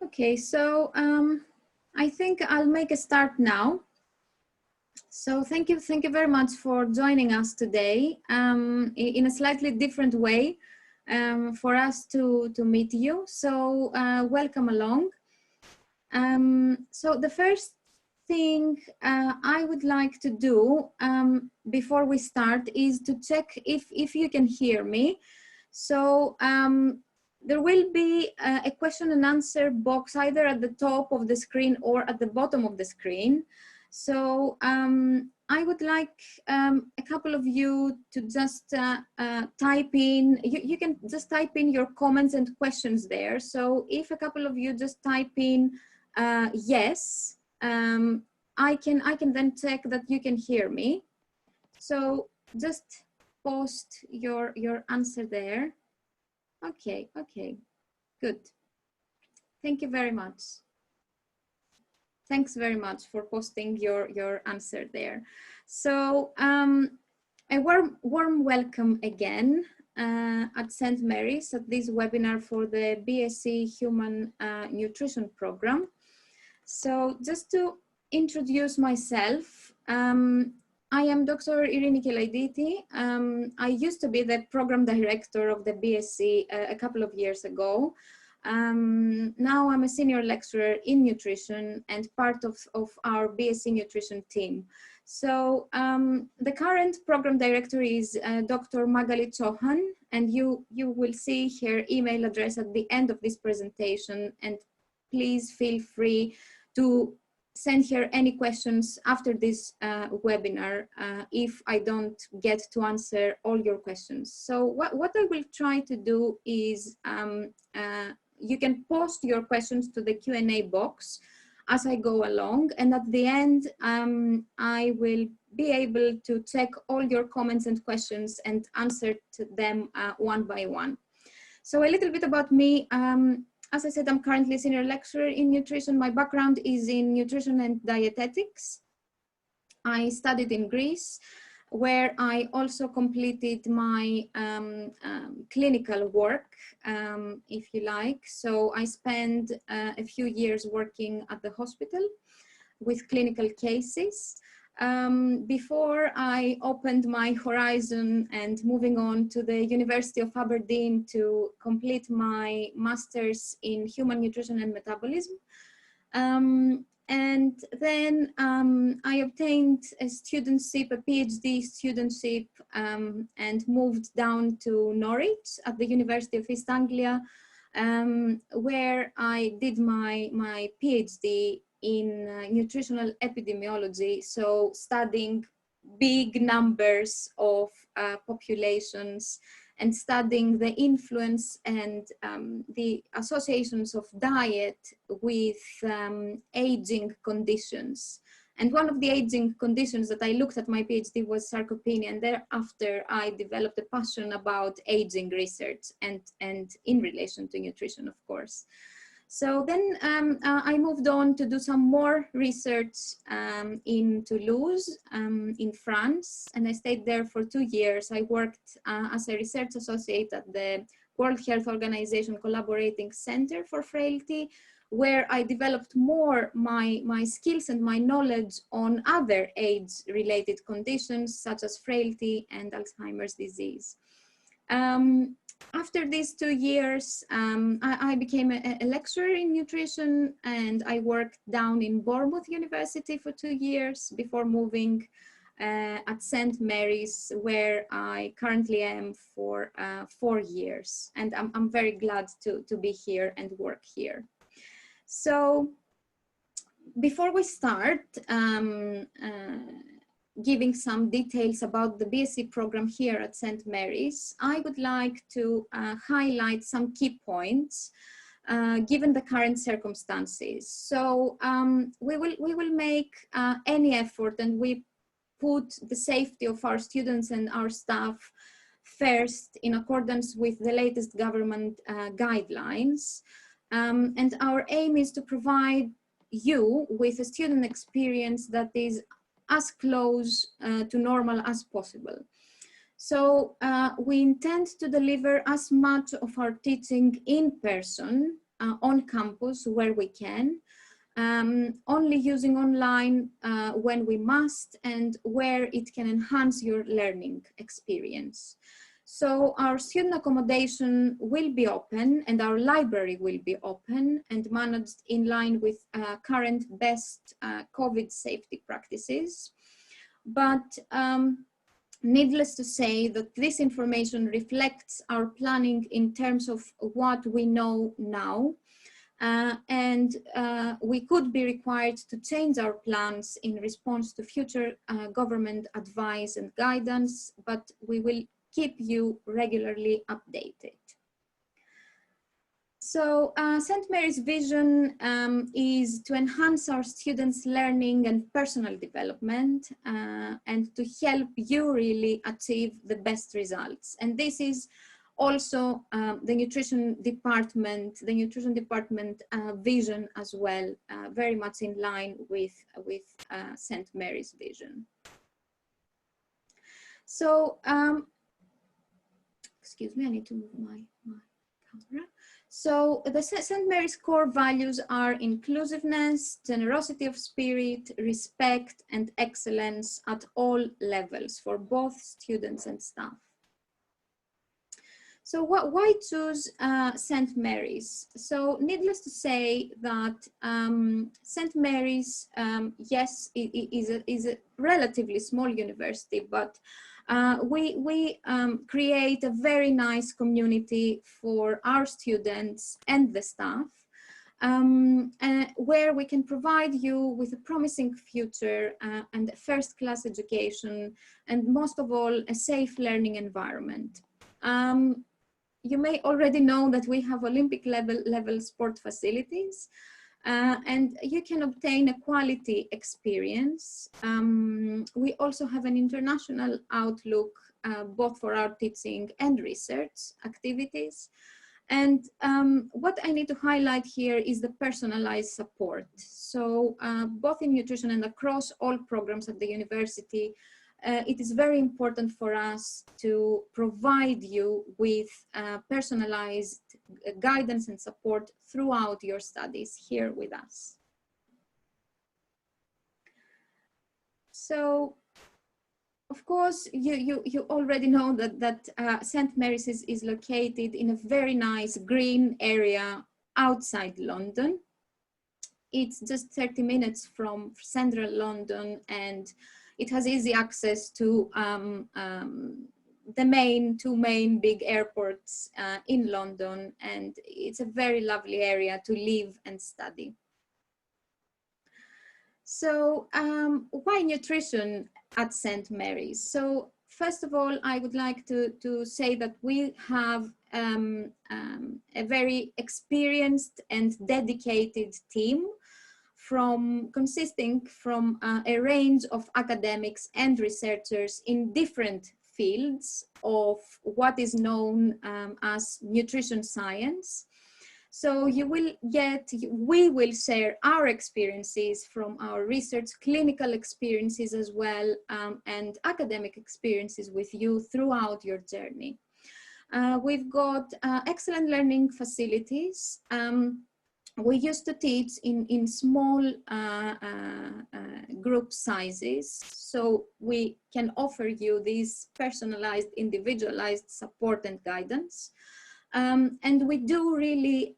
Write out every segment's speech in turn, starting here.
Okay, so I think I'll make a start now. So thank you very much for joining us today in a slightly different way for us to meet you. So welcome along. So the first thing I would like to do before we start is to check if you can hear me. So there will be a question and answer box either at the top of the screen or at the bottom of the screen. So I would like a couple of you to just type in, you can just type in your comments and questions there. So if a couple of you just type in yes, I can then check that you can hear me. So just post your answer there. Okay, good. Thank you very much. Thanks very much for posting your answer there. So a warm welcome again at St. Mary's at this webinar for the BSc Human Nutrition program. So just to introduce myself, I am Dr. Irini Kelaiditi. I used to be the program director of the BSc a couple of years ago. Now I'm a senior lecturer in nutrition and part of our BSc nutrition team. So the current program director is Dr. Magali Chauhan, and you will see her email address at the end of this presentation, and please feel free to send her any questions after this webinar if I don't get to answer all your questions. So what I will try to do is you can post your questions to the Q&A box as I go along, and at the end I will be able to check all your comments and questions and answer to them one by one. So a little bit about me. As I said, I'm currently a senior lecturer in nutrition. My background is in nutrition and dietetics. I studied in Greece, where I also completed my clinical work, if you like. So I spent a few years working at the hospital with clinical cases. Before I opened my horizon and moving on to the University of Aberdeen to complete my master's in human nutrition and metabolism. And then I obtained a studentship, a PhD studentship, and moved down to Norwich at the University of East Anglia, where I did my PhD in nutritional epidemiology, so studying big numbers of populations and studying the influence and the associations of diet with aging conditions. And one of the aging conditions that I looked at my PhD was sarcopenia, and thereafter I developed a passion about aging research and in relation to nutrition, of course. So then I moved on to do some more research in Toulouse, in France, and I stayed there for 2 years. I worked as a research associate at the World Health Organization Collaborating Center for Frailty, where I developed more my skills and my knowledge on other age-related conditions, such as frailty and Alzheimer's disease. After these 2 years, I became a lecturer in nutrition, and I worked down in Bournemouth University for 2 years before moving at St. Mary's, where I currently am for 4 years. And I'm very glad to be here and work here. So before we start, giving some details about the BSc program here at St. Mary's, I would like to highlight some key points given the current circumstances. So we will make any effort, and we put the safety of our students and our staff first in accordance with the latest government guidelines. And our aim is to provide you with a student experience that is as close to normal as possible. So we intend to deliver as much of our teaching in person on campus where we can, only using online when we must, and where it can enhance your learning experience. So our student accommodation will be open and our library will be open and managed in line with current best COVID safety practices. But needless to say that this information reflects our planning in terms of what we know now. And we could be required to change our plans in response to future government advice and guidance, but we will keep you regularly updated. So St. Mary's vision is to enhance our students' learning and personal development and to help you really achieve the best results. And this is also the nutrition department vision as well, very much in line with St. Mary's vision. So, excuse me, I need to move my camera. So the St. Mary's core values are inclusiveness, generosity of spirit, respect, and excellence at all levels for both students and staff. So why choose St. Mary's? So needless to say that St. Mary's, yes, is a relatively small university, but we create a very nice community for our students and the staff, where we can provide you with a promising future and a first-class education, and most of all, a safe learning environment. You may already know that we have Olympic level sport facilities, and you can obtain a quality experience. We also have an international outlook, both for our teaching and research activities. And what I need to highlight here is the personalized support. So both in nutrition and across all programs at the university, it is very important for us to provide you with personalized guidance and support throughout your studies here with us. So, of course, you already know that St. Mary's is located in a very nice green area outside London. It's just 30 minutes from central London, and it has easy access to the two main big airports in London, and it's a very lovely area to live and study. So why nutrition at St. Mary's? So first of all, I would like to say that we have a very experienced and dedicated team consisting from a range of academics and researchers in different fields of what is known as nutrition science. So we will share our experiences from our research, clinical experiences as well, and academic experiences with you throughout your journey. We've got excellent learning facilities. We used to teach in small group sizes, so we can offer you this personalized, individualized support and guidance. And we do really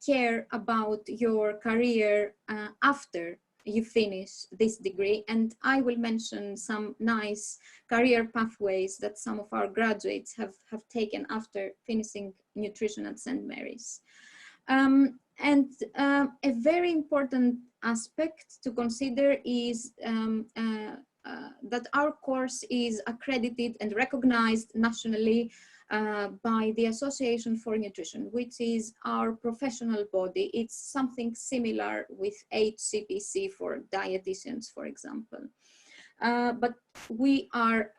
care about your career after you finish this degree, and I will mention some nice career pathways that some of our graduates have taken after finishing nutrition at St. Mary's. And a very important aspect to consider is that our course is accredited and recognized nationally by the Association for Nutrition, which is our professional body. It's something similar with HCPC for dietitians, for example. But we are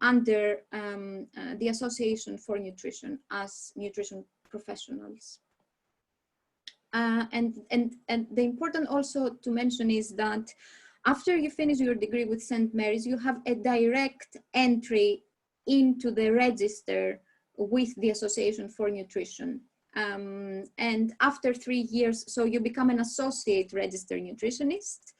under the Association for Nutrition as nutrition professionals. And the important also to mention is that after you finish your degree with St. Mary's, you have a direct entry into the register with the Association for Nutrition. And after 3 years, so you become an associate registered nutritionist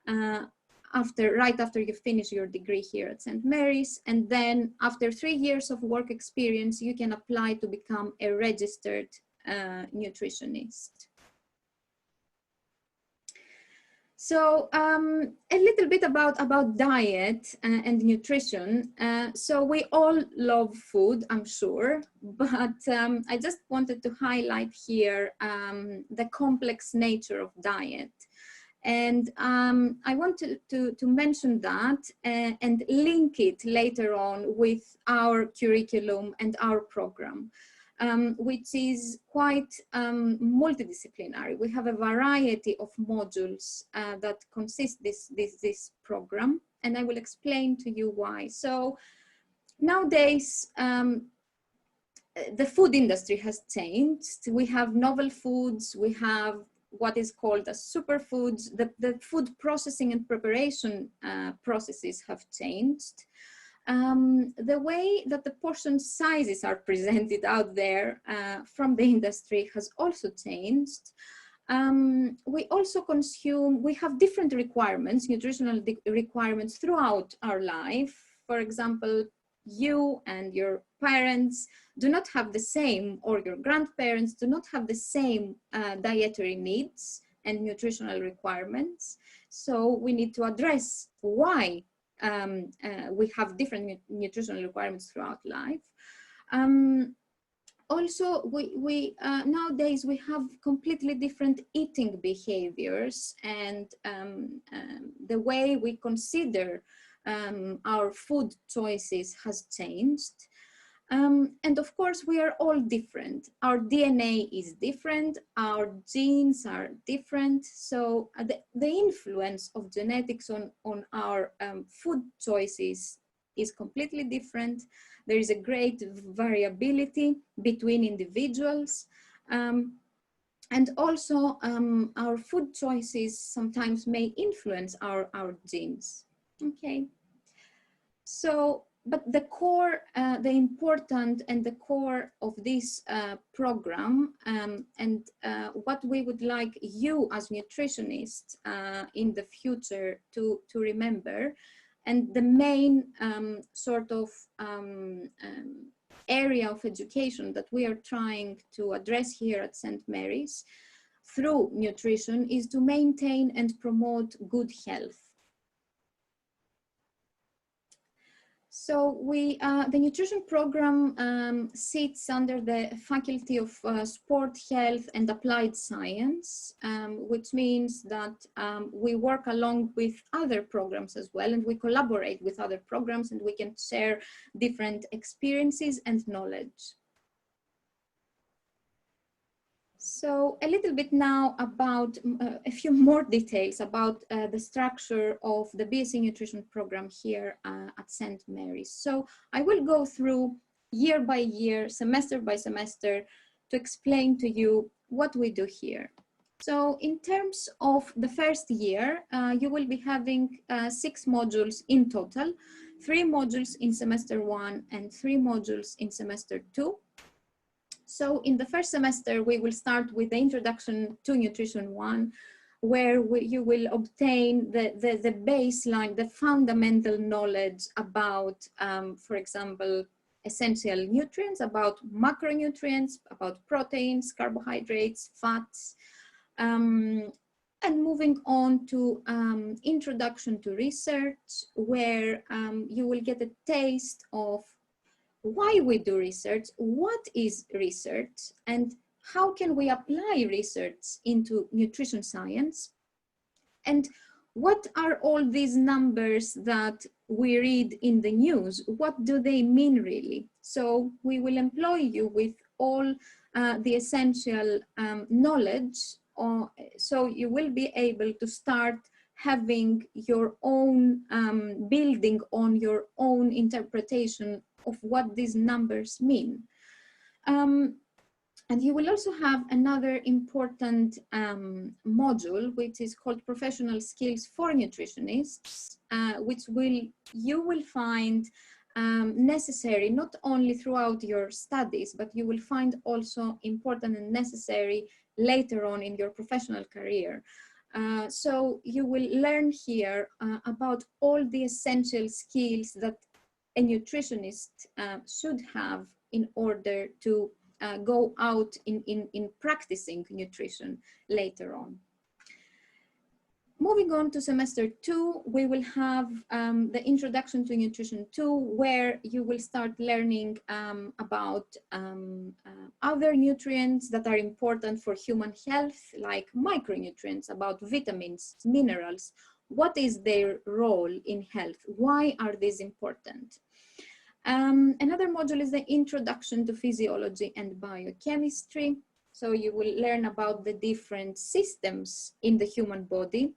right after you finish your degree here at St. Mary's. And then after 3 years of work experience, you can apply to become a registered nutritionist. So a little bit about diet and nutrition. So we all love food, I'm sure, but I just wanted to highlight here the complex nature of diet. And I want to mention that and link it later on with our curriculum and our program. Which is quite multidisciplinary. We have a variety of modules that consist this program, and I will explain to you why. So nowadays, the food industry has changed. We have novel foods, we have what is called as superfoods. The food processing and preparation processes have changed. The way that the portion sizes are presented out there from the industry has also changed. We also we have different requirements, nutritional requirements throughout our life. For example, you and your parents do not have the same, or your grandparents do not have the same dietary needs and nutritional requirements. So we need to address why we have different nutritional requirements throughout life. Also, we nowadays we have completely different eating behaviors, and the way we consider our food choices has changed. And of course, we are all different. Our DNA is different, our genes are different. So the influence of genetics on our food choices is completely different. There is a great variability between individuals. And also our food choices sometimes may influence our genes. Okay. So, but the core, the important and the core of this program and what we would like you as nutritionists in the future to remember, and the main sort of area of education that we are trying to address here at St. Mary's through nutrition is to maintain and promote good health. So the nutrition program sits under the Faculty of Sport Health and Applied Science, which means that we work along with other programs as well, and we collaborate with other programs, and we can share different experiences and knowledge. So a little bit now about a few more details about the structure of the BSc Nutrition program here at St. Mary's. So I will go through year by year, semester by semester, to explain to you what we do here. So in terms of the first year, you will be having 6 modules in total, 3 modules in semester 1 and 3 modules in semester 2. So in the first semester, we will start with the Introduction to Nutrition 1, where you will obtain the baseline, the fundamental knowledge about, for example, essential nutrients, about macronutrients, about proteins, carbohydrates, fats, and moving on to Introduction to Research, where you will get a taste of why we do research, what is research, and how can we apply research into nutrition science, and what are all these numbers that we read in the news, what do they mean really? So we will employ you with all the essential knowledge, so you will be able to start having your own, building on your own interpretation of what these numbers mean. And you will also have another important module, which is called Professional Skills for Nutritionists, which you will find necessary not only throughout your studies, but you will find also important and necessary later on in your professional career. So you will learn here about all the essential skills that a nutritionist should have in order to go out in practicing nutrition later on. Moving on to semester 2, we will have the Introduction to Nutrition 2, where you will start learning about other nutrients that are important for human health, like micronutrients, about vitamins, minerals. What is their role in health? Why are these important? Another module is the Introduction to Physiology and Biochemistry. So you will learn about the different systems in the human body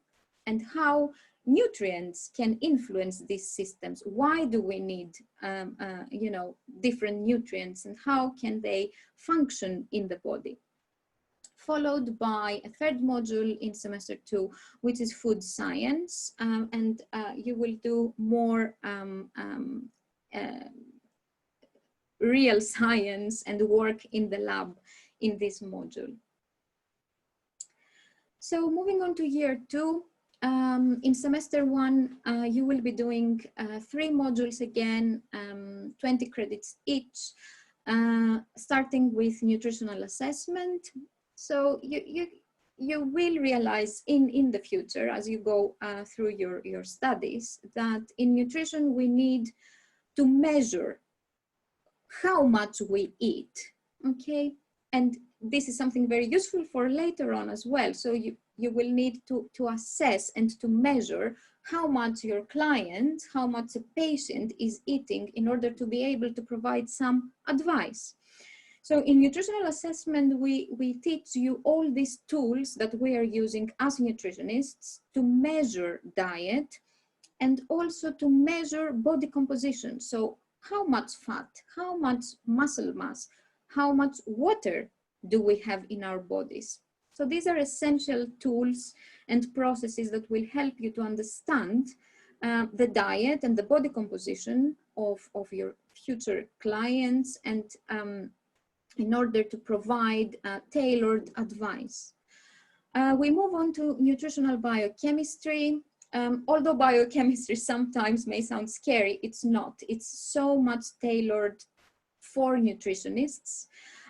and how nutrients can influence these systems. Why do we need, different nutrients, and how can they function in the body? Followed by a third module in semester 2, which is food science, and you will do more real science and work in the lab in this module. So moving on to year 2, in semester 1, you will be doing 3 modules again, 20 credits each, starting with nutritional assessment. So you will realize in the future, as you go through your studies, that in nutrition we need to measure how much we eat, okay? And this is something very useful for later on as well. So you will need to assess and to measure how much your client, how much a patient is eating in order to be able to provide some advice. So in nutritional assessment, we teach you all these tools that we are using as nutritionists to measure diet and also to measure body composition. So how much fat, how much muscle mass, how much water do we have in our bodies? So these are essential tools and processes that will help you to understand the diet and the body composition of your future clients, and in order to provide tailored advice. We move on to nutritional biochemistry. Although biochemistry sometimes may sound scary, it's not. It's so much tailored for nutritionists.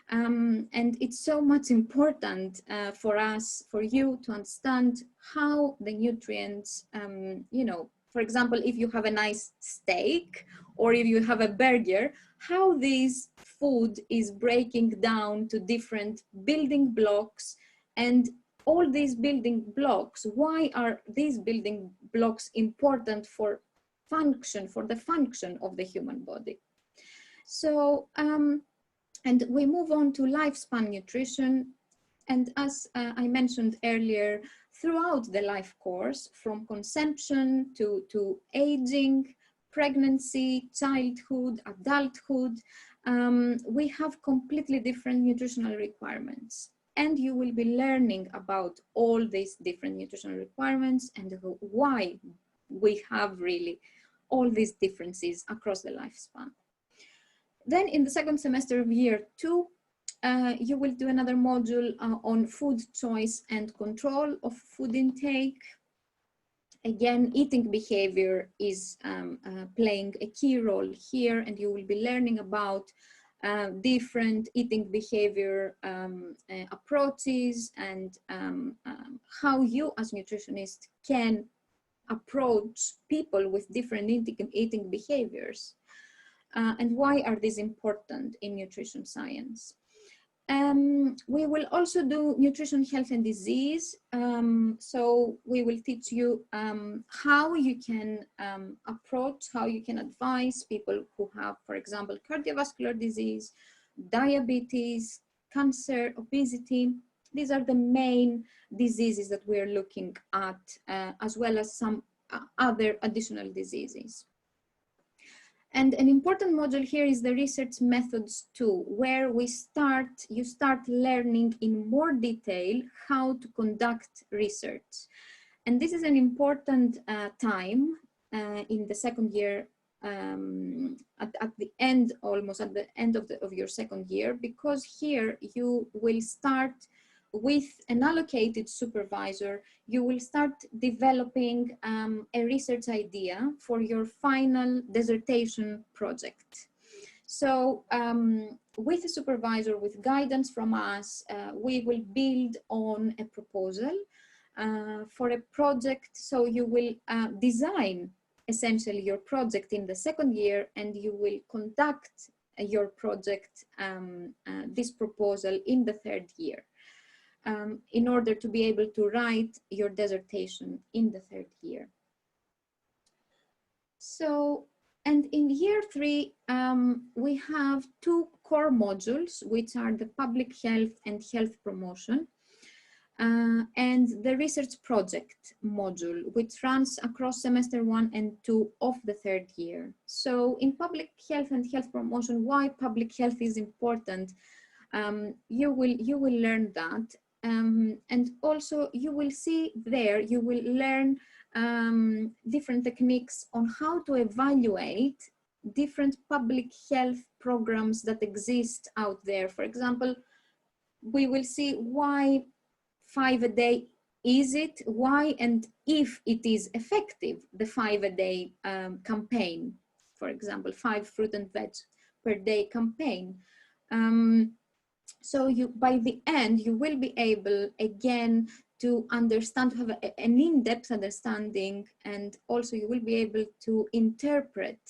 And it's so much important for us, for you to understand how the nutrients, for example, if you have a nice steak or if you have a burger, how this food is breaking down to different building blocks, and all these building blocks, why are these building blocks important for the function of the human body? So, and we move on to lifespan nutrition. And as I mentioned earlier, throughout the life course, from conception to aging, pregnancy, childhood, adulthood, we have completely different nutritional requirements. And you will be learning about all these different nutritional requirements and why we have really all these differences across the lifespan. Then in the second semester of year 2, you will do another module on food choice and control of food intake. Again, eating behavior is playing a key role here, and you will be learning about different eating behavior approaches and how you as nutritionists can approach people with different eating behaviors. And why are these important in nutrition science? We will also do nutrition, health and disease. So we will teach you how you can approach, how you can advise people who have, for example, cardiovascular disease, diabetes, cancer, obesity. These are the main diseases that we are looking at, as well as some other additional diseases. And an important module here is the research methods too, where you start learning in more detail how to conduct research. And this is an important time in the second year at the end, almost at the end of your second year, because here you will start with an allocated supervisor. You will start developing a research idea for your final dissertation project. So with a supervisor, with guidance from us, we will build on a proposal for a project. So you will design essentially your project in the second year, and you will conduct your project, this proposal, in the third year, in order to be able to write your dissertation in the third year. So, and in year 3, we have 2 core modules, which are the public health and health promotion, and the research project module, which runs across semester 1 and 2 of the third year. So in public health and health promotion, why public health is important, you will learn that. And also you will see there, you will learn different techniques on how to evaluate different public health programs that exist out there. For example, we will see why 5 a day is it, why and if it is effective, the 5 a day campaign, for example, 5 fruit and veg per day campaign. So you, by the end, you will be able again to understand, to have an in-depth understanding, and also you will be able to interpret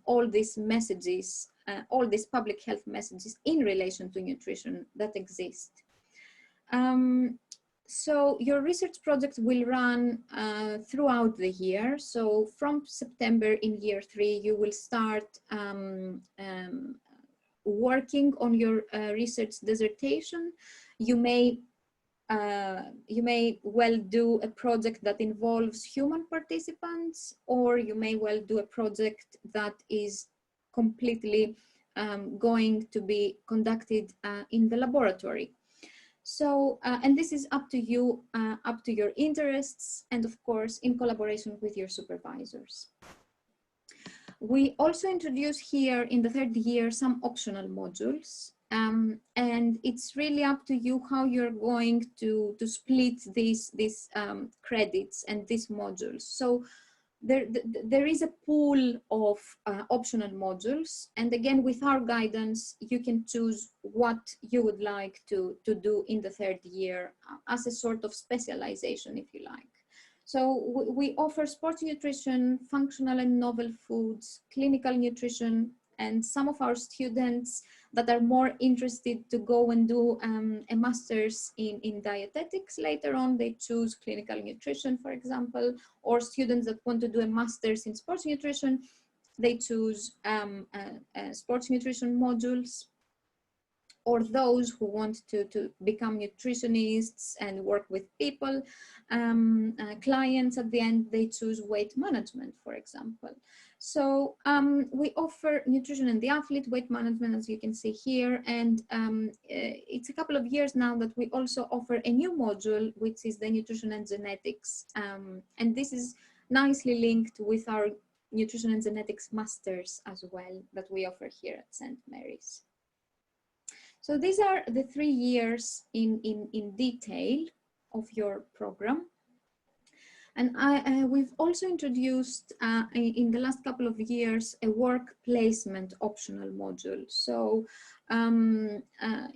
all these messages, all these public health messages in relation to nutrition that exist. So your research project will run throughout the year. So from September in year 3, you will start working on your research dissertation. You may well do a project that involves human participants, or you may well do a project that is completely going to be conducted in the laboratory. So, and this is up to you, up to your interests, and of course, in collaboration with your supervisors. We also introduce here in the third year some optional modules, and it's really up to you how you're going to split these credits and these modules. So there is a pool of optional modules, and again, with our guidance, you can choose what you would like to do in the third year as a sort of specialization, if you like. So we offer sports nutrition, functional and novel foods, clinical nutrition, and some of our students that are more interested to go and do a master's in dietetics later on, they choose clinical nutrition, for example, or students that want to do a master's in sports nutrition, they choose sports nutrition modules. Or those who want to become nutritionists and work with people, clients at the end, they choose weight management, for example. So we offer nutrition and the athlete, weight management, as you can see here. And it's a couple of years now that we also offer a new module, which is the nutrition and genetics. And this is nicely linked with our nutrition and genetics masters as well that we offer here at St. Mary's. So these are the 3 years in detail of your program. And we've also introduced in the last couple of years a work placement optional module. So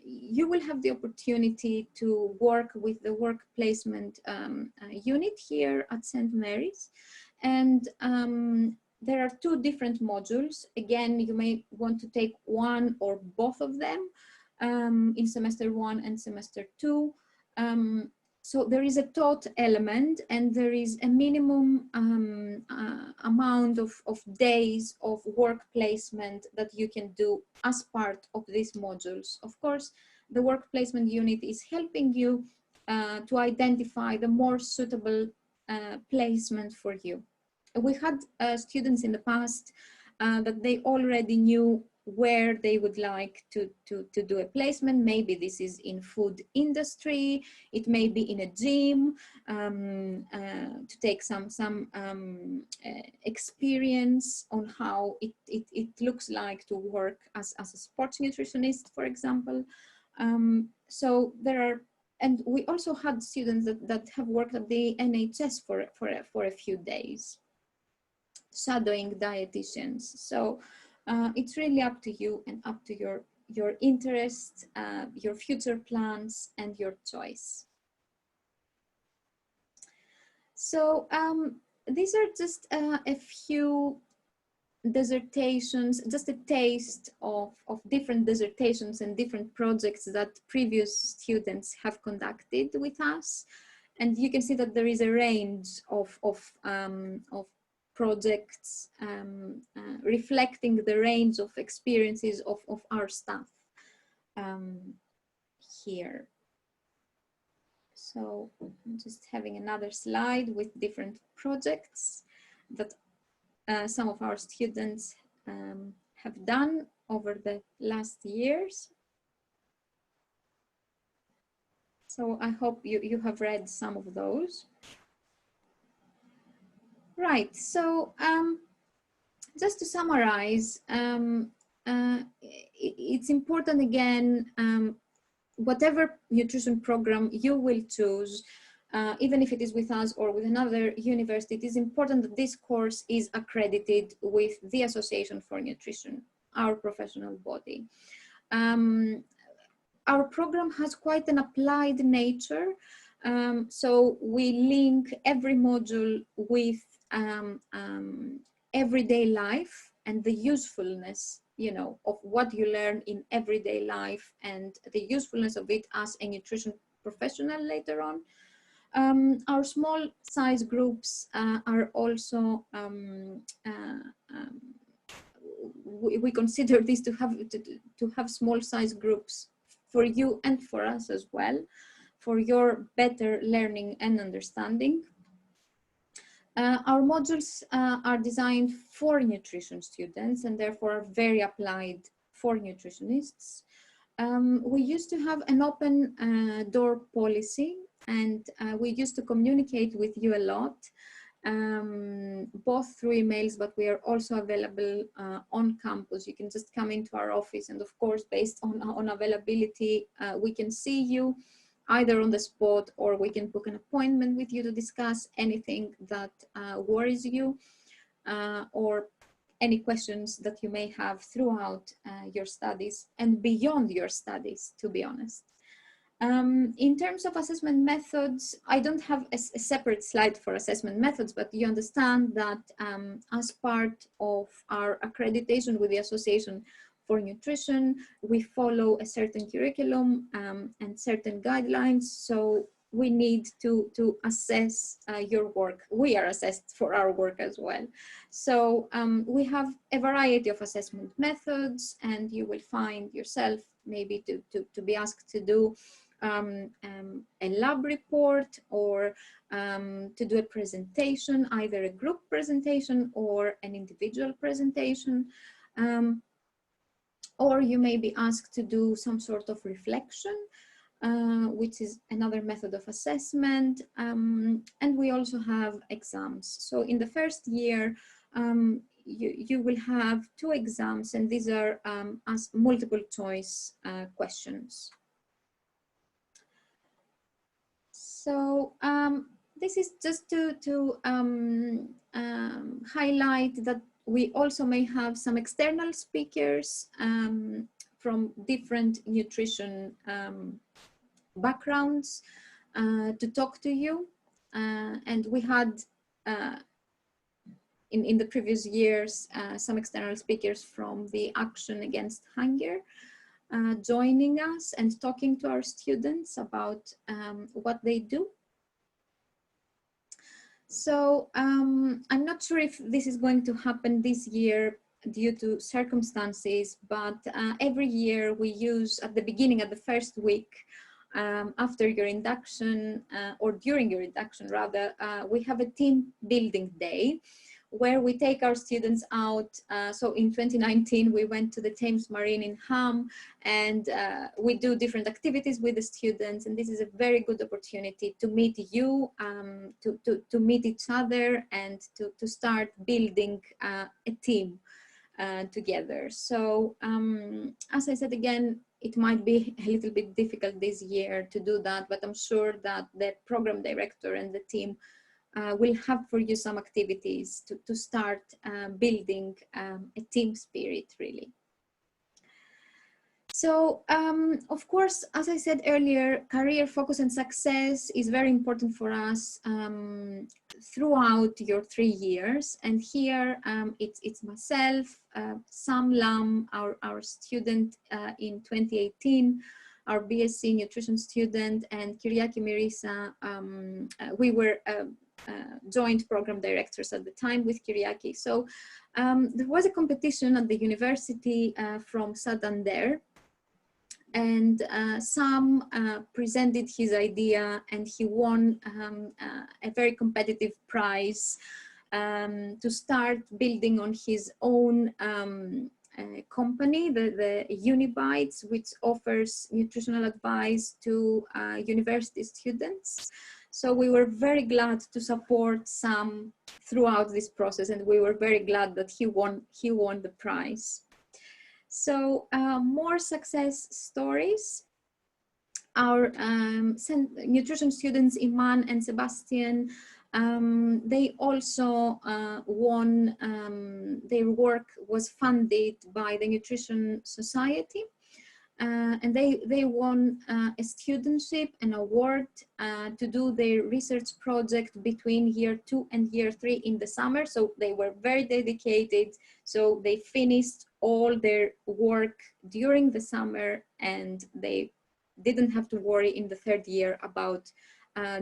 you will have the opportunity to work with the work placement unit here at St. Mary's. And there are 2 different modules. Again, you may want to take one or both of them in semester 1 and semester 2. So there is a taught element, and there is a minimum amount of days of work placement that you can do as part of these modules. Of course, the work placement unit is helping you to identify the more suitable placement for you. We had students in the past that they already knew where they would like to do a placement. Maybe this is in food industry, it may be in a gym, to take some experience on how it looks like to work as a sports nutritionist, for example. So there are, and we also had students that have worked at the NHS for a few days, shadowing dietitians. So it's really up to you and up to your interests, your future plans, and your choice. So these are just a few dissertations, just a taste of different dissertations and different projects that previous students have conducted with us. And you can see that there is a range of projects reflecting the range of experiences of our staff here. So I'm just having another slide with different projects that some of our students have done over the last years. So I hope you have read some of those. Right, so just to summarize, it's important again, whatever nutrition program you will choose, even if it is with us or with another university, it is important that this course is accredited with the Association for Nutrition, our professional body. Our program has quite an applied nature, so we link every module with everyday life and the usefulness, you know, of what you learn in everyday life and the usefulness of it as a nutrition professional later on. Our small size groups are also, we consider this to have small size groups for you and for us as well, for your better learning and understanding. Our modules are designed for nutrition students and therefore are very applied for nutritionists. We used to have an open door policy, and we used to communicate with you a lot, both through emails, but we are also available on campus. You can just come into our office, and of course, based on availability, we can see you either on the spot, or we can book an appointment with you to discuss anything that worries you, or any questions that you may have throughout your studies and beyond your studies, to be honest. In terms of assessment methods, I don't have a separate slide for assessment methods, but you understand that as part of our accreditation with the Association for Nutrition, we follow a certain curriculum and certain guidelines. So we need to assess your work. We are assessed for our work as well. So we have a variety of assessment methods, and you will find yourself maybe to be asked to do a lab report, or to do a presentation, either a group presentation or an individual presentation. Or you may be asked to do some sort of reflection, which is another method of assessment. And we also have exams. So in the first year, you will have 2 exams, and these are as multiple choice questions. So this is just to highlight that we also may have some external speakers from different nutrition backgrounds to talk to you. And we had in the previous years some external speakers from the Action Against Hunger joining us and talking to our students about what they do. So I'm not sure if this is going to happen this year due to circumstances, but every year we use at the beginning, at the first week, after your induction or during your induction rather, we have a team building day where we take our students out. So in 2019, we went to the Thames Marine in Ham, and we do different activities with the students. And this is a very good opportunity to meet you, to meet each other, and to start building a team together. So as I said again, it might be a little bit difficult this year to do that, but I'm sure that the program director and the team will have for you some activities to start building a team spirit, really. So, of course, as I said earlier, career focus and success is very important for us throughout your 3 years. And here it's myself, Sam Lam, our student in 2018, our BSc nutrition student, and Kyriaki Mirisa. We were joint program directors at the time with Kyriaki. So there was a competition at the university from Santander. And Sam presented his idea, and he won a very competitive prize to start building on his own company, the Unibites, which offers nutritional advice to university students. So we were very glad to support Sam throughout this process, and we were very glad that he won the prize. So more success stories. Our nutrition students, Iman and Sebastian, they also won, their work was funded by the Nutrition Society. And they won a studentship, an award to do their research project between year 2 and year 3 in the summer. So they were very dedicated. So they finished all their work during the summer, and they didn't have to worry in the 3rd year about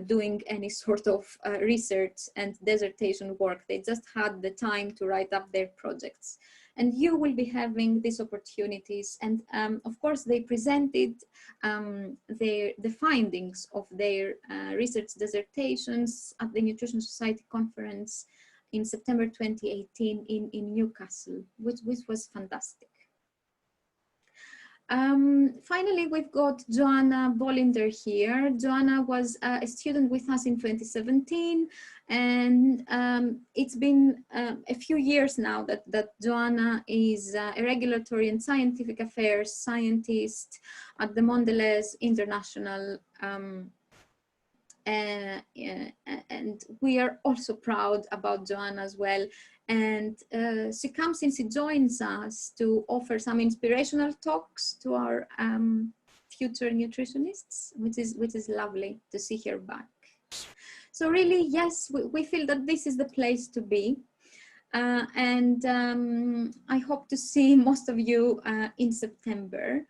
doing any sort of research and dissertation work. They just had the time to write up their projects. And you will be having these opportunities. And of course, they presented the findings of their research dissertations at the Nutrition Society conference in September 2018 in Newcastle, which was fantastic. Finally, we've got Joanna Bolinder here. Joanna was a student with us in 2017, and it's been a few years now that Joanna is a regulatory and scientific affairs scientist at the Mondelez International. And we are also proud about Joanna as well. And she comes and she joins us to offer some inspirational talks to our future nutritionists, which is lovely to see her back. So really, yes, we feel that this is the place to be. And I hope to see most of you in September.